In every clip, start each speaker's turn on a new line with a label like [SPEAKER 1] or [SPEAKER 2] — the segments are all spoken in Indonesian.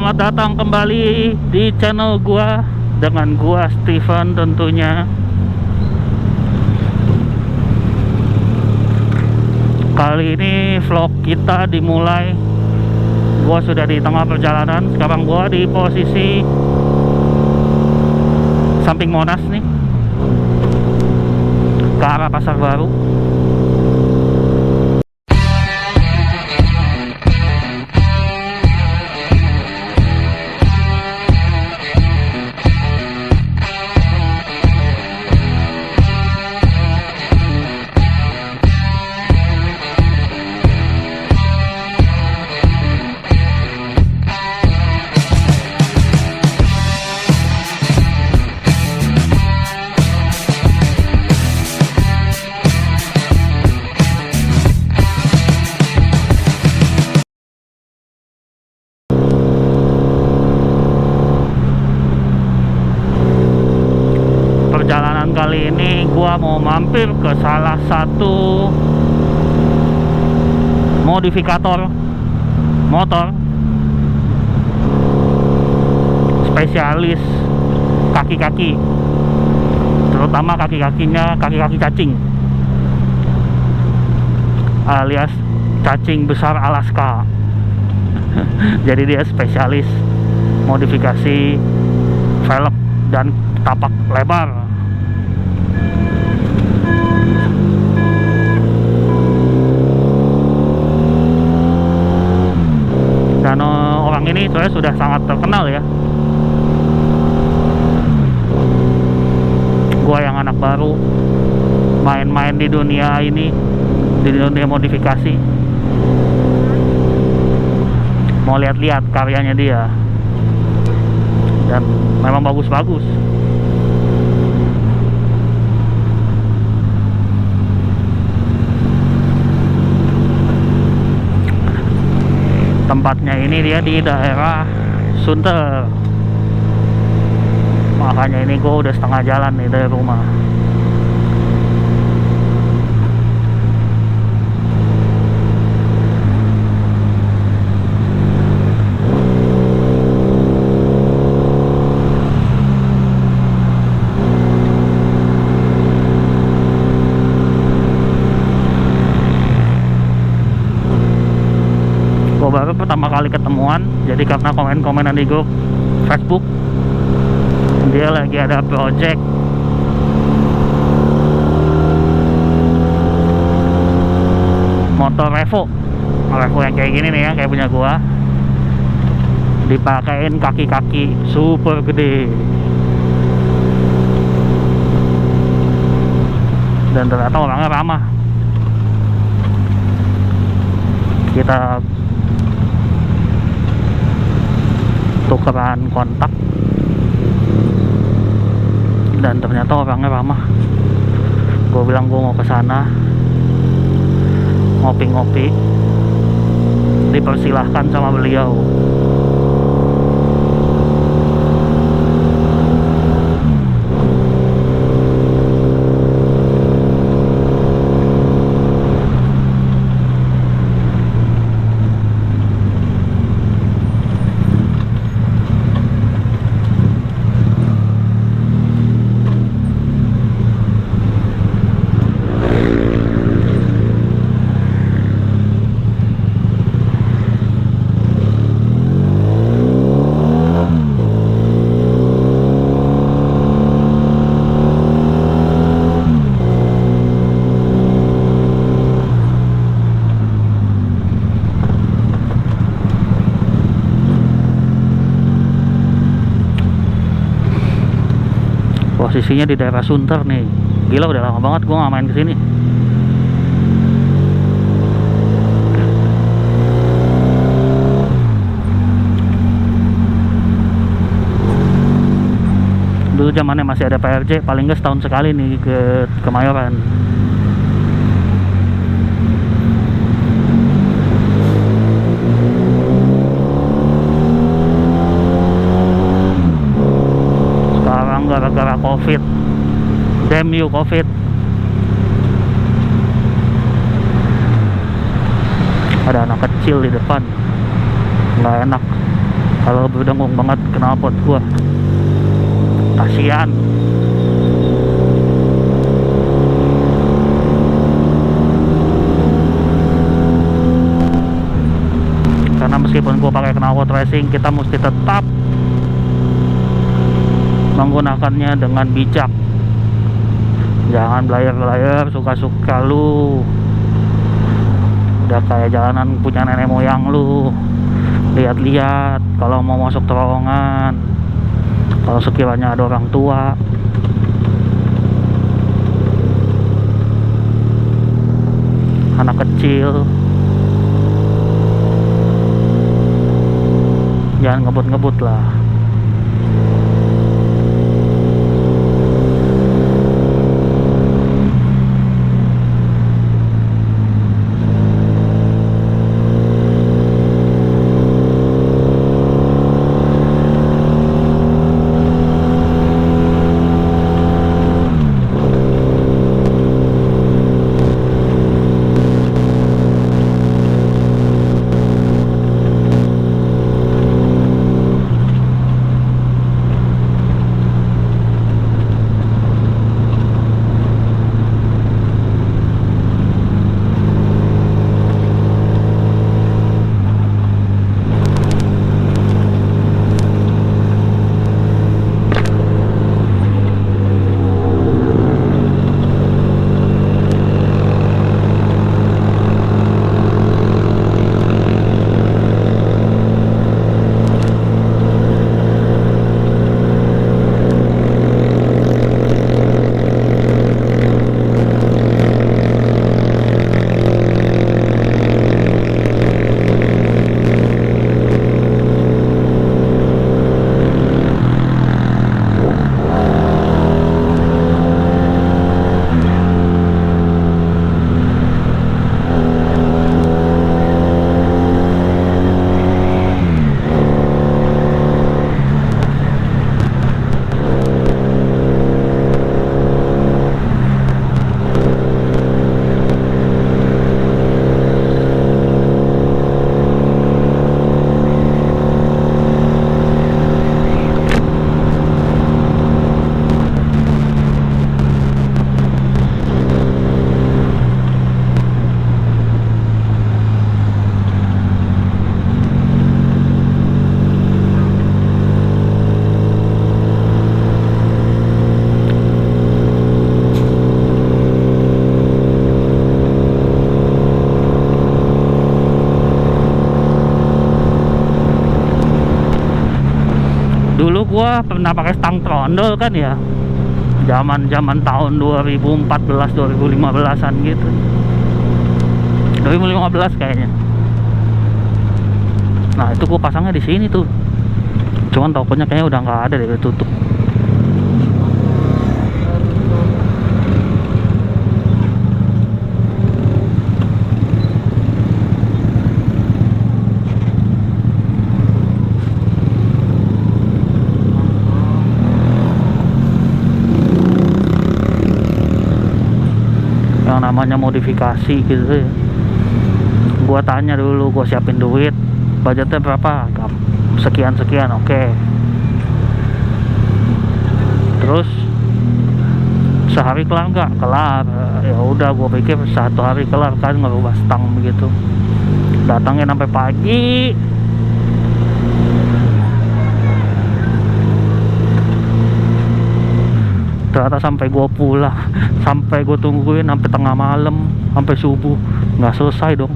[SPEAKER 1] Selamat datang kembali di channel gua dengan gua Steven tentunya. Kali ini vlog kita dimulai. Gua sudah di tengah perjalanan. Sekarang gua di posisi samping Monas nih, ke arah Pasar Baru. Perjalanan kali ini gua mau mampir ke salah satu modifikator motor spesialis kaki-kaki, terutama kaki-kakinya kaki-kaki cacing alias cacing besar Alaska. Jadi dia spesialis modifikasi velg dan tapak lebar. Dan orang ini saya sudah sangat terkenal ya. Gua yang anak baru main-main di dunia ini, di dunia modifikasi, mau lihat-lihat karyanya dia, dan memang bagus-bagus. Tempatnya ini dia di daerah Sunter, makanya ini gue udah setengah jalan nih dari rumah. Baru pertama kali ketemuan, jadi karena komen-komenan di grup Facebook, dia lagi ada project motor Revo yang kayak gini nih ya, kayak punya gua, dipakein kaki-kaki super gede, dan ternyata orangnya ramah. Kita tukeran kontak dan ternyata orangnya ramah. Gue bilang gue mau ke sana ngopi-ngopi, dipersilahkan sama beliau. Posisinya di daerah Sunter nih. Gila, udah lama banget gue gak main kesini. Dulu zamannya masih ada PRJ, paling gak setahun sekali nih ke Kemayoran. Gara-gara COVID, damn you COVID. Ada anak kecil di depan, nggak enak. Kalau berdengung banget knalpot gua, kasihan. Karena meskipun gua pakai knalpot racing, kita mesti tetap menggunakannya dengan bijak. Jangan belayar-belayar suka-suka lu. Udah kayak jalanan punya nenek moyang lu. Lihat-lihat kalau mau masuk terowongan, kalau sekiranya ada orang tua, anak kecil, jangan ngebut-ngebut lah. Dulu gua pernah pakai stang trondol kan ya, zaman tahun 2014 2015an gitu, 2015 kayaknya. Nah itu gua pasangnya di sini tuh, cuman tokonya kayaknya udah nggak ada deh, udah tutup. Yang namanya modifikasi gitu ya, gua tanya dulu, gua siapin duit, budgetnya berapa, sekian oke. Terus sehari kelar nggak? Kelar. Ya udah, gua pikir satu hari kelar kan, ngerubah stang begitu. Datangnya sampai pagi, ternyata sampai gua pulang, sampai gua tungguin sampai tengah malam, sampai subuh, nggak selesai dong.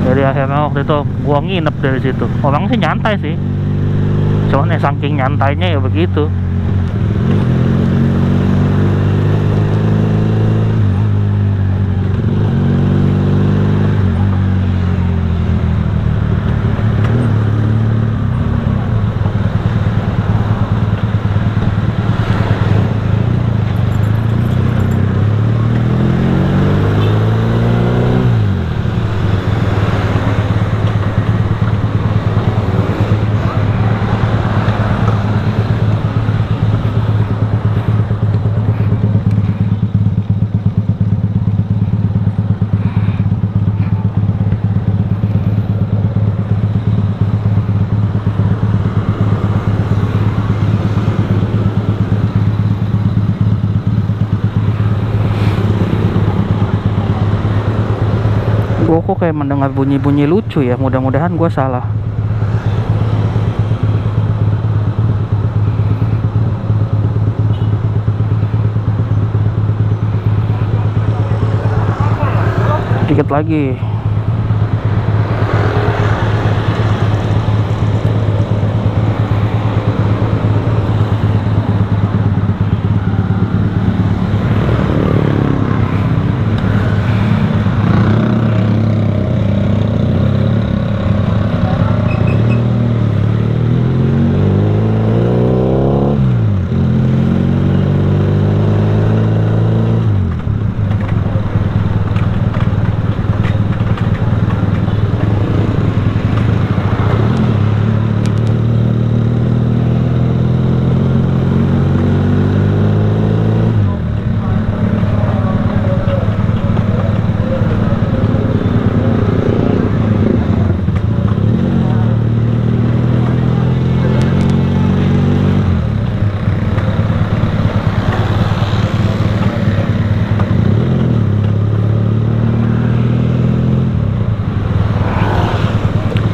[SPEAKER 1] Jadi akhirnya waktu itu gua nginep dari situ. Orang sih nyantai sih, cuman ya saking nyantainya ya begitu. Gue kok kayak mendengar bunyi-bunyi lucu ya, mudah-mudahan gue salah. Dikit lagi.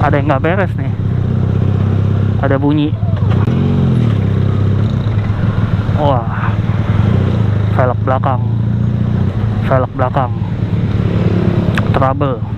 [SPEAKER 1] Ada yang nggak beres nih, ada bunyi. Wah, velg belakang trouble.